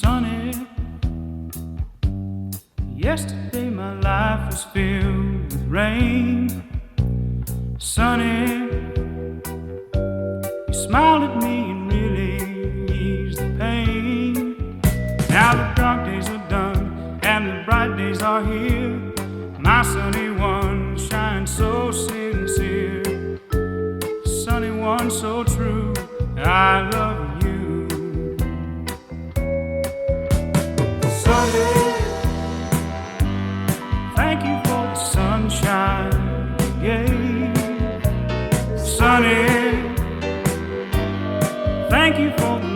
sunny. Yesterday my life was filled with rain. Sunny, you smiled at me and really eased the pain. Now the dark days are done and the bright days are here. My sunny one shines so sincere. Sunny one so true, I love you. Sunny, thank you for the sunshine you gave. Sunny, thank you for the